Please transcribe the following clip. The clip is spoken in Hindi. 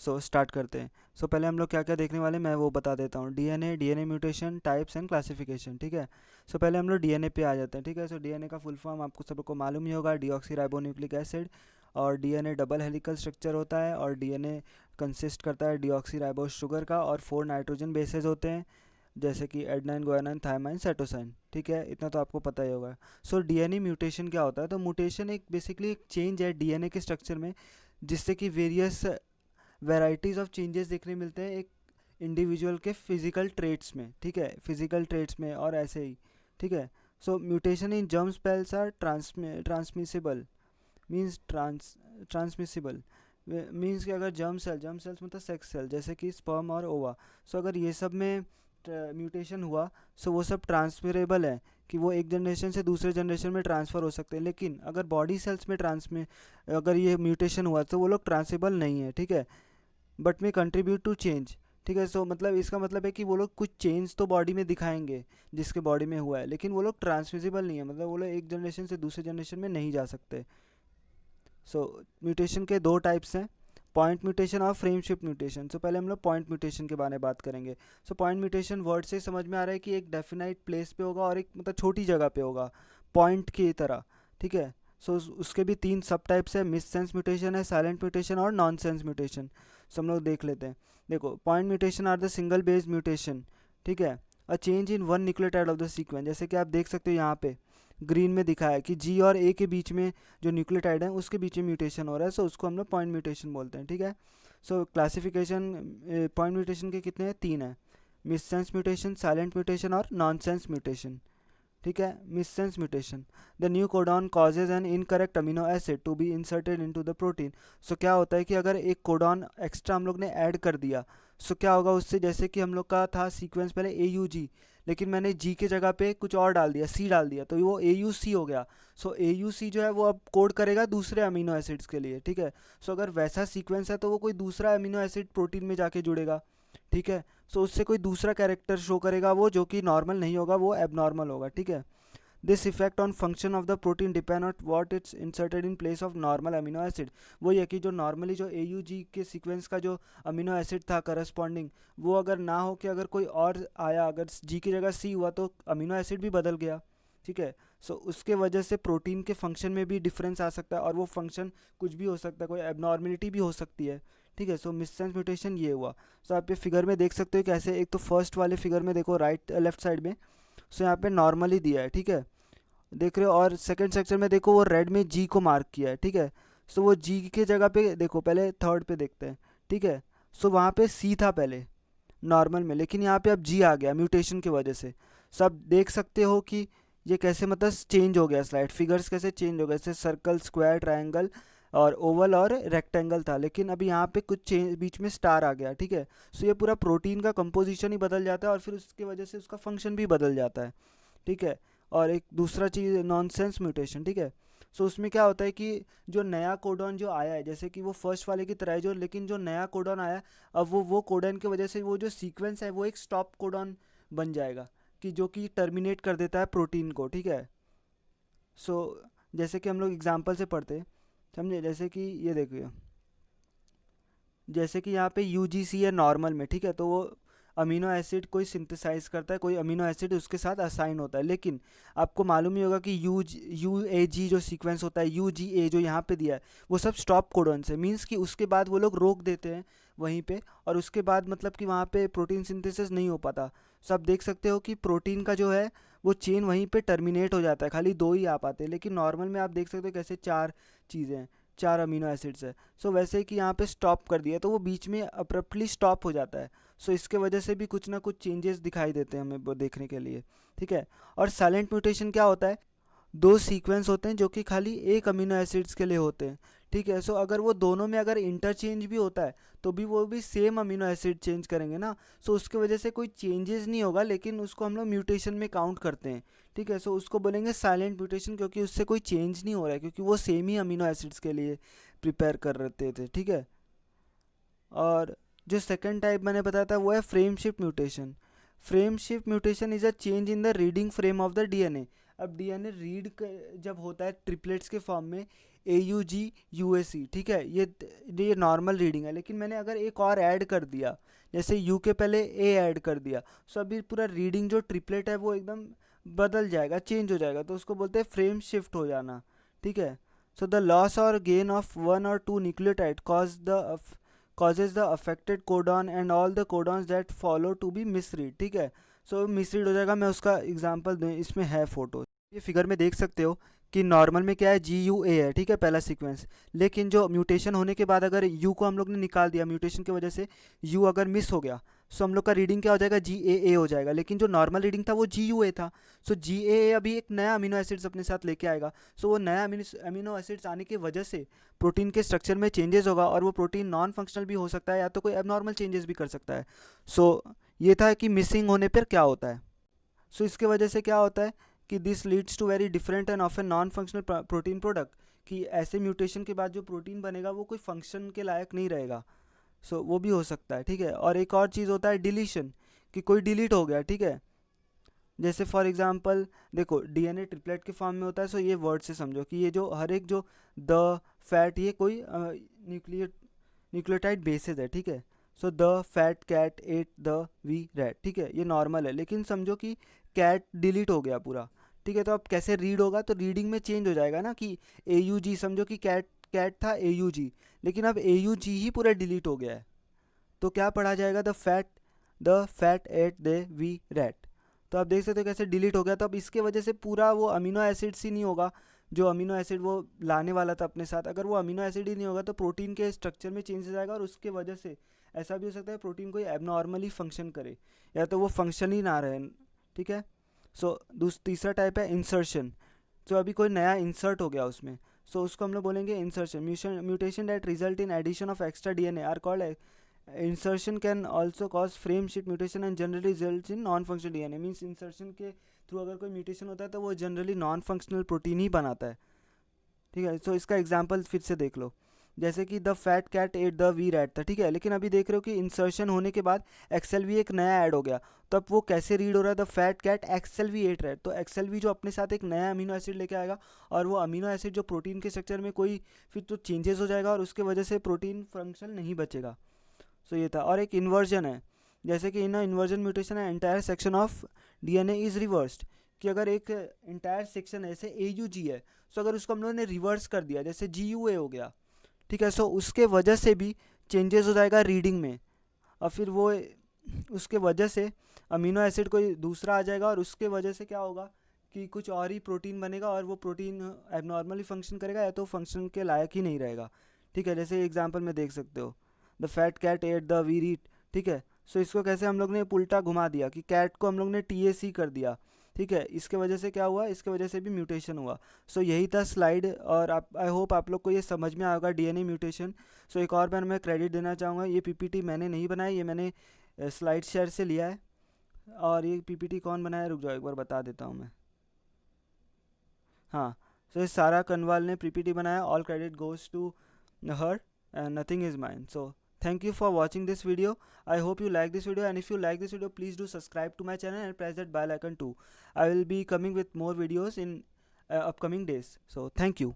सो स्टार्ट करते हैं। सो पहले हम लोग क्या क्या देखने वाले हैं मैं वो बता देता हूँ। DNA mutation types and classification, ठीक है। सो पहले हम लोग डीएनए पे आ जाते हैं, ठीक है। सो डीएनए का फुल फॉर्म आपको सबको मालूम ही होगा, डीऑक्सी राइबोन्यूक्लिक एसिड। और डीएनए डबल हेलिकल स्ट्रक्चर होता है, और डीएनए कंसिस्ट करता है डीऑक्सी राइबोस शुगर का, और 4 नाइट्रोजन बेसेस होते हैं, जैसे कि एडेनाइन, गुआनाइन, थायमाइन, साइटोसाइन, ठीक है। इतना तो आपको पता ही होगा। सो डीएनए म्यूटेशन क्या होता है? तो म्यूटेशन एक बेसिकली एक चेंज है डीएनए के स्ट्रक्चर में, जिससे कि वेरियस वैराइटीज़ ऑफ चेंजेस देखने मिलते हैं एक इंडिविजुअल के फिजिकल ट्रेट्स में, ठीक है, फिजिकल ट्रेट्स में और ऐसे ही, ठीक है। So mutation in germ cells are transmissible, means transmissible means कि अगर जर्म सेल्स मतलब सेक्स सेल जैसे कि स्पर्म और ओवा, सो अगर ये सब में म्यूटेशन हुआ, सो वो सब ट्रांसफरेबल है, कि वो एक जनरेशन से दूसरे जनरेशन में ट्रांसफ़र हो सकते हैं। लेकिन अगर बॉडी सेल्स में अगर ये म्यूटेशन हुआ तो वो लोग ट्रांसेबल नहीं है, ठीक है, बट में कंट्रीब्यूट टू चेंज, ठीक है। सो मतलब इसका मतलब है कि वो लोग कुछ चेंज तो बॉडी में दिखाएंगे जिसके बॉडी में हुआ है, लेकिन वो लोग ट्रांसमिसिबल नहीं है, मतलब वो लोग एक जनरेशन से दूसरे जनरेशन में नहीं जा सकते। सो म्यूटेशन के दो टाइप्स हैं, पॉइंट म्यूटेशन और फ्रेम शिफ्ट म्यूटेशन। सो पहले हम लोग पॉइंट म्यूटेशन के बारे में बात करेंगे। सो पॉइंट म्यूटेशन वर्ड से समझ में आ रहा है कि एक डेफिनाइट प्लेस पे होगा और एक मतलब छोटी जगह पे होगा, पॉइंट की तरह, ठीक है। सो उसके भी 3 सब टाइप्स है, मिस सेंस म्यूटेशन है, साइलेंट म्यूटेशन और नॉन सेंस म्यूटेशन। सो हम लोग देख लेते हैं। देखो, point mutation are the single based mutation, ठीक है, a change in one nucleotide of the sequence. जैसे कि आप देख सकते हो यहाँ पे ग्रीन में दिखा है कि जी और ए के बीच में जो न्यूक्लियोटाइड है उसके बीच में म्यूटेशन हो रहा है, सो उसको हम लोग पॉइंट म्यूटेशन बोलते हैं, ठीक है। सो क्लासिफिकेशन पॉइंट म्यूटेशन के कितने हैं? 3 है, missense mutation, silent mutation और नॉन सेंस म्यूटेशन, ठीक है। Missense mutation, the new codon causes an incorrect amino acid to be inserted into the protein. So क्या होता है कि अगर एक कोडॉन एक्स्ट्रा हम लोग ने ऐड कर दिया, सो क्या होगा उससे, जैसे कि हम लोग का था सीक्वेंस पहले ए यू जी, लेकिन मैंने जी के जगह पे कुछ और डाल दिया, सी डाल दिया, तो वो ए यू सी हो गया। सो ए यू सी जो है वो अब कोड करेगा दूसरे अमीनो एसिड्स के लिए, ठीक है। सो अगर वैसा सीक्वेंस है तो वो कोई दूसरा अमीनो एसिड प्रोटीन में जाके जुड़ेगा, ठीक है। सो उससे कोई दूसरा कैरेक्टर शो करेगा वो, जो कि नॉर्मल नहीं होगा, वो एबनॉर्मल होगा, ठीक है। This effect on function of the protein depend on what it's inserted in place of normal amino acid. वही है कि जो नॉर्मली जो ए यू जी के सीक्वेंस का जो अमीनो एसिड था करस्पॉन्डिंग, वो अगर ना हो कि अगर कोई और आया, अगर जी की जगह सी हुआ तो अमीनो एसिड भी बदल गया, ठीक है। सो उसके वजह से प्रोटीन के फंक्शन में भी डिफरेंस आ सकता है, और वो फंक्शन कुछ भी हो सकता है, कोई एबनॉर्मेलिटी भी हो सकती है, ठीक है। सो मिससेंस म्यूटेशन ये हुआ। सो आप ये फिगर में देख सकते हो कैसे, एक तो फर्स्ट वाले फिगर में देखो राइट लेफ्ट साइड में, सो यहाँ पे नॉर्मली दिया है, ठीक है, देख रहे हो। और सेकंड सेक्शन में देखो वो रेड में जी को मार्क किया है, ठीक है। सो वो जी के जगह पे देखो, पहले थर्ड पे देखते हैं, ठीक है। सो वहाँ पे सी था पहले नॉर्मल में, लेकिन यहाँ पे अब जी आ गया म्यूटेशन की वजह से। सो आप देख सकते हो कि ये कैसे मतलब चेंज हो गया, स्लाइड फिगर्स कैसे चेंज हो गए, जैसे सर्कल, स्क्वायर, ट्रायंगल और ओवल और रेक्टेंगल था, लेकिन अभी यहाँ पे कुछ चेंज, बीच में स्टार आ गया, ठीक है। सो ये पूरा प्रोटीन का कंपोजिशन ही बदल जाता है, और फिर उसकी वजह से उसका फंक्शन भी बदल जाता है, ठीक है। और एक दूसरा चीज़ नॉनसेंस म्यूटेशन, ठीक है। सो उसमें क्या होता है कि जो नया कोडॉन जो आया है, जैसे कि वो फर्स्ट वाले की तरह है जो, लेकिन जो नया कोडॉन आया है, अब वो कोडॉन की वजह से वो जो सीक्वेंस है वो एक स्टॉप कोडॉन बन जाएगा, कि जो कि टर्मिनेट कर देता है प्रोटीन को, ठीक है। सो जैसे कि हम लोग एग्जांपल से पढ़ते हैं, समझे, जैसे कि ये देखिए, जैसे कि यहाँ पे यू जी सी है नॉर्मल में, ठीक है, तो वो अमीनो एसिड कोई सिंथेसाइज करता है, कोई अमीनो एसिड उसके साथ असाइन होता है, लेकिन आपको मालूम ही होगा कि यू ए जी जो सीक्वेंस होता है, यू जी ए जो यहाँ पे दिया है, वो सब स्टॉप कोडॉन से, मीन्स कि उसके बाद वो लोग रोक देते हैं वहीं पे, और उसके बाद मतलब कि वहाँ पे प्रोटीन सिंथेसिस नहीं हो पाता। सो आप देख सकते हो कि प्रोटीन का जो है वो चेन वहीं पे टर्मिनेट हो जाता है, खाली 2 ही आ पाते हैं, लेकिन नॉर्मल में आप देख सकते हो कैसे 4 चीज़ें हैं, 4 अमीनो एसिड्स है। सो वैसे ही कि यहाँ पे स्टॉप कर दिया तो वो बीच में अब्रप्टली स्टॉप हो जाता है। सो इसके वजह से भी कुछ ना कुछ चेंजेस दिखाई देते हैं हमें वो देखने के लिए, ठीक है। और साइलेंट म्यूटेशन क्या होता है? 2 सीक्वेंस होते हैं जो कि खाली एक अमीनो एसिड्स के लिए होते हैं, ठीक है। सो अगर वो दोनों में अगर इंटरचेंज भी होता है तो भी वो भी सेम अमीनो एसिड चेंज करेंगे ना, सो उसके वजह से कोई चेंजेस नहीं होगा, लेकिन उसको हम लोग म्यूटेशन में काउंट करते हैं, ठीक है। सो उसको बोलेंगे साइलेंट म्यूटेशन, क्योंकि उससे कोई चेंज नहीं हो रहा है, क्योंकि वो सेम ही अमीनो एसिड्स के लिए प्रिपेयर कर रहे थे, ठीक है। और जो सेकंड टाइप मैंने बताया था वो है frame shift mutation. Frame shift mutation is a change in the reading frame of the DNA. अब डीएनए रीड जब होता है ट्रिपलेट्स के फॉर्म में AUG UAC, ठीक है, ये नॉर्मल रीडिंग है। लेकिन मैंने अगर एक और ऐड कर दिया, जैसे यू के पहले ए ऐड कर दिया, सो अभी पूरा रीडिंग जो ट्रिपलेट है वो एकदम बदल जाएगा, चेंज हो जाएगा, तो उसको बोलते हैं फ्रेम शिफ्ट हो जाना, ठीक है। सो द लॉस और gain of 1 or 2 nucleotide causes the affected codon and all the codons that follow to be misread, ठीक है। सो मिसरीड हो जाएगा। मैं उसका एग्जांपल दूँ, इसमें है फोटो, ये फिगर में देख सकते हो कि नॉर्मल में क्या है, GUA है, ठीक है, पहला सीक्वेंस। लेकिन जो म्यूटेशन होने के बाद अगर यू को हम लोग ने निकाल दिया, म्यूटेशन की वजह से यू अगर मिस हो गया, सो हम लोग का रीडिंग क्या हो जाएगा, GAA हो जाएगा। लेकिन जो नॉर्मल रीडिंग था वो GUA था। सो GAA अभी एक नया अमीनो एसिड्स अपने साथ लेके आएगा। सो वो नया अमीनो एसिड्स आने की वजह से प्रोटीन के स्ट्रक्चर में चेंजेस होगा, और वो प्रोटीन नॉन फंक्शनल भी हो सकता है या तो कोई एबनॉर्मल चेंजेस भी कर सकता है। सो ये था कि मिसिंग होने पर क्या होता है। सो इसके वजह से क्या होता है कि this leads to very different and often non functional protein product, कि ऐसे म्यूटेशन के बाद जो प्रोटीन बनेगा वो कोई फंक्शन के लायक नहीं रहेगा। सो वो भी हो सकता है, ठीक है। और एक और चीज़ होता है डिलीशन, कि कोई डिलीट हो गया, ठीक है। जैसे फॉर एग्जांपल देखो, डीएनए ट्रिपलेट के फॉर्म में होता है। सो ये वर्ड से समझो कि ये जो हर एक जो द फैट, ये कोई न्यूक्लियोटाइड बेसिस है, ठीक है। So the fat cat ate the wee rat, ठीक है, ये नॉर्मल है। लेकिन समझो कि कैट डिलीट हो गया पूरा, ठीक है, तो अब कैसे रीड होगा, तो रीडिंग में चेंज हो जाएगा ना, कि AUG, समझो कि कैट कैट था AUG, लेकिन अब AUG ही पूरा डिलीट हो गया है, तो क्या पढ़ा जाएगा, the fat ate the wee rat. तो आप देख सकते हो कैसे डिलीट हो गया। तो अब इसके वजह से पूरा वो अमीनो एसिड्स ही नहीं होगा, जो अमीनो एसिड वो लाने वाला था अपने साथ। अगर वो अमीनो एसिड ही नहीं होगा तो प्रोटीन के स्ट्रक्चर में चेंजेस आएगा, और उसके वजह से ऐसा भी हो सकता है प्रोटीन कोई एबनॉर्मली फंक्शन करे, या तो वो फंक्शन ही ना रहे, ठीक है। सो तीसरा टाइप है इंसर्शन। तो अभी कोई नया इंसर्ट हो गया उसमें, सो उसको हम लोग बोलेंगे insertion. Mutation that result in addition of extra DNA are called insertion. Can also cause frame shift mutation and generally result in non functional DNA. Means insertion के थ्रू अगर कोई म्यूटेशन होता है तो वो जनरली नॉन फंक्शनल प्रोटीन ही बनाता है, ठीक है। सो इसका एग्जाम्पल फिर से देख लो, जैसे कि the fat cat ate the wee rat था, ठीक है। लेकिन अभी देख रहे हो कि इंसर्शन होने के बाद XLV एक नया ऐड हो गया, तो अब वो कैसे रीड हो रहा है, the fat cat XLV ate rat. तो XLV जो अपने साथ एक नया अमीनो एसिड लेके आएगा, और वो अमीनो एसिड जो प्रोटीन के स्ट्रक्चर में कोई फिर तो चेंजेस हो जाएगा, और उसके वजह से प्रोटीन फंक्शन नहीं बचेगा। सो ये था। और एक इन्वर्जन है, जैसे कि इन इन्वर्जन म्यूटेशन है entire section of DNA is reversed, कि अगर एक एंटायर सेक्शन है, जैसे AUG है, सो अगर उसको हम लोगों ने रिवर्स कर दिया, जैसे GUA हो गया, ठीक है, सो उसके वजह से भी चेंजेस हो जाएगा रीडिंग में, और फिर वो उसके वजह से अमीनो एसिड कोई दूसरा आ जाएगा, और उसके वजह से क्या होगा कि कुछ और ही प्रोटीन बनेगा, और वो प्रोटीन एबनॉर्मली फंक्शन करेगा, या तो फंक्शन के लायक ही नहीं रहेगा, ठीक है। जैसे एग्जांपल में देख सकते हो, the fat cat ate the wee rat, ठीक है। सो इसको कैसे हम लोग ने उल्टा घुमा दिया, कि कैट को हम लोग ने TAC कर दिया, ठीक है। इसके वजह से क्या हुआ, इसके वजह से भी म्यूटेशन हुआ। सो यही था स्लाइड, और आप आई होप आप लोग को ये समझ में आएगा डीएनए म्यूटेशन। सो एक और बार मैं क्रेडिट देना चाहूँगा, ये PPT मैंने नहीं बनाई, ये मैंने स्लाइड शेयर से लिया है। और ये PPT कौन बनाया, रुक जाओ एक बार बता देता हूँ मैं। हाँ, सो ये सारा कनवाल ने PPT बनाया, all credit goes to her and nothing is mine. So thank you for watching this video. I hope you like this video, and if you like this video, please do subscribe to my channel and press that bell icon too. I will be coming with more videos in upcoming days. So thank you.